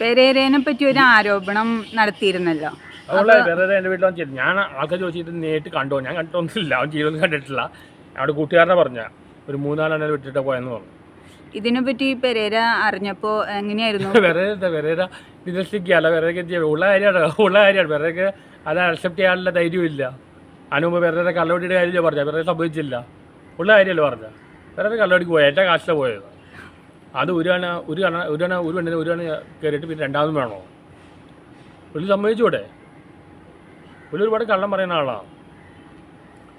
പെരേരനെ പറ്റി ഒരു ആരോപണം നടത്തിയിരുന്നല്ലോ. എൻ്റെ വീട്ടിൽ വന്നിട്ട് ഞാൻ ആൾക്കാർ ചോദിച്ചിട്ട് നേരിട്ട് കണ്ടോ, ഞാൻ കണ്ടിട്ടൊന്നുമില്ല, അവൻ ജീവിതം കണ്ടിട്ടില്ല. അവിടെ കൂട്ടുകാരനെ പറഞ്ഞ ഒരു 3-4 എണ്ണം വിട്ടിട്ട് പോയെന്ന് പറഞ്ഞു. ഇതിനെപ്പറ്റി പെരേര അറിഞ്ഞപ്പോൾ എങ്ങനെയായിരുന്നു? പെരേര വിശ്വസിക്കുകയല്ല, പെരേരക്ക് ഉള്ള കാര്യമാണ്. പെരേരക്ക് അത് അക്സെപ്റ്റ് ചെയ്യാനുള്ള ധൈര്യമില്ല. അതിന് മുമ്പ് പെരേര കള്ളവടിയുടെ കാര്യമില്ല പറഞ്ഞ, പെരേര സംഭവിച്ചില്ല, ഉള്ള കാര്യമല്ല പറഞ്ഞ. പെരേര കള്ളവടിക്ക് പോയത്, എൻ്റെ കാശിലാണ് പോയത്. അത് ഒരു പെണ്ണിന് കയറിയിട്ട് പിന്നെ രണ്ടാമതും വേണോ? പുള്ളി സമ്മതിച്ചൂടെ? പുള്ളി ഒരുപാട് കള്ളം പറയുന്ന ആളാണ്.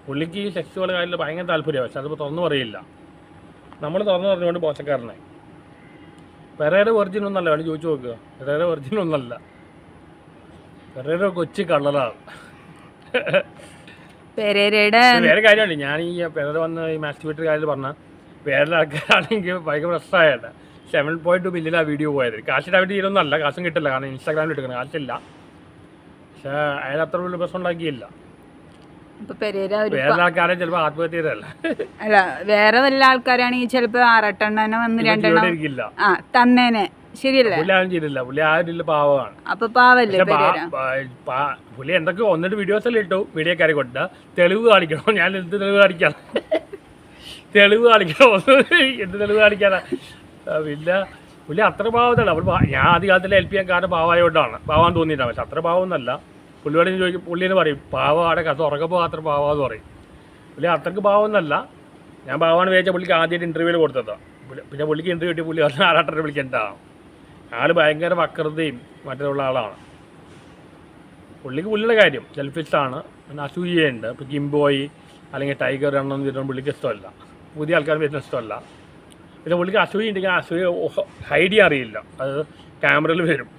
പുള്ളിക്ക് ഈ സെക്സുവൽ കാര്യത്തിൽ ഭയങ്കര താല്പര്യമാണ്. പക്ഷെ അതിപ്പോൾ തുറന്നു പറയില്ല. നമ്മൾ തുറന്നു പറഞ്ഞുകൊണ്ട് മോശക്കാരനായി. പെരേര വെർജിൻ ഒന്നല്ല, വേണം ചോദിച്ചു നോക്കുക. പെരേര വെർജിൻ ഒന്നല്ല, പെരേര കൊച്ചു കള്ളറാണ്. പെരേരയുടെ വേറെ കാര്യമാണ്, ഞാൻ ഈ പെരേര വന്ന് ഈ മാസ്റ്റിബേറ്ററി കാര്യത്തിൽ പറഞ്ഞാൽ വേറെ ആൾക്കാരാണെങ്കിൽ ഭയങ്കര പ്രശ്നമായിട്ട് 7.2 മില്യൺ ആ വീഡിയോ പോയത്. കാശിന് വേണ്ടി ഇതൊന്നല്ല, കാശും കിട്ടില്ല, കാരണം ഇൻസ്റ്റാഗ്രാമിൽ എടുക്കണം, കാശില്ല. പക്ഷേ അയാൾ അത്ര വലിയ പ്രശ്നം ഉണ്ടാക്കിയില്ല. വേറെ ആൾക്കാരെ ചിലപ്പോൾ ആത്മഹത്യ ചെയ്തല്ല, അല്ല വേറെ വല്ല ആൾക്കാരാണെങ്കിൽ ചിലപ്പോൾ 6-8 വന്ന് 2 ഇരിക്കില്ല തന്നേനെ. ശരിയല്ലേ? പുള്ളി ആരും ചെയ്തില്ല, പുള്ളി ആ ഒരു പാവമാണ്. അപ്പൊ പാവല്ലേ പുള്ളി എന്തൊക്കെ ഒന്നിട്ട് വീഡിയോസ് എല്ലാം ഇട്ടു, മീഡിയക്കാരെ കൊണ്ട് തെളിവ് കാണിക്കണം. ഞാൻ എന്ത് തെളിവ് കാണിക്കാം? എന്ത് തെളിവ് കാണിക്കാനാ? പിന്നെ പുള്ളി അത്ര പാവത്തല്ല. ഞാൻ ആദ്യ കാലത്തിൽ ഹെൽപ്പ് ചെയ്യാൻ കാരണം പാവമായോണ്ടാണ്, പാവാൻ തോന്നിയിട്ടാണ്. പക്ഷെ അത്ര പാവമൊന്നല്ല. പുള്ളിയോട് ചോദിക്കും, പുള്ളിന്ന് പറയും പാവമാണ്, കഥ ഉറക്കപ്പോൾ അത്ര പാവാന്ന് പറയും. പുള്ളി അത്രക്ക് പാവമൊന്നല്ല. ഞാൻ പാവമാണ് വിചാരിച്ചാൽ പുള്ളിക്ക് ആദ്യമായിട്ട് ഇൻ്റർവ്യൂവിൽ കൊടുത്തതാണ്. പിന്നെ പുള്ളിക്ക് ഇൻ്റർവ്യൂ കിട്ടി, പുള്ളി പറഞ്ഞ 6-8 വിളിക്കേണ്ടതാണ്. ആൾ ഭയങ്കര വക്രതയും മറ്റുള്ള ആളാണ്. പുള്ളിയുടെ കാര്യം സെൽഫിഷാണ്, പിന്നെ അസൂയുണ്ട്. ഇപ്പോൾ കിംബോയ് അല്ലെങ്കിൽ ടൈഗർ എണ്ണം വരുന്ന പുള്ളിക്ക് ഇഷ്ടമല്ല, പുതിയ ആൾക്കാർ വരുന്ന ഇഷ്ടമല്ല. പിന്നെ പുള്ളിക്ക് അസൂയ ഉണ്ടെങ്കിൽ അസൂയ ഹൈഡ് ചെയ്യാൻ അറിയില്ല, അത് ക്യാമറയിൽ വരും.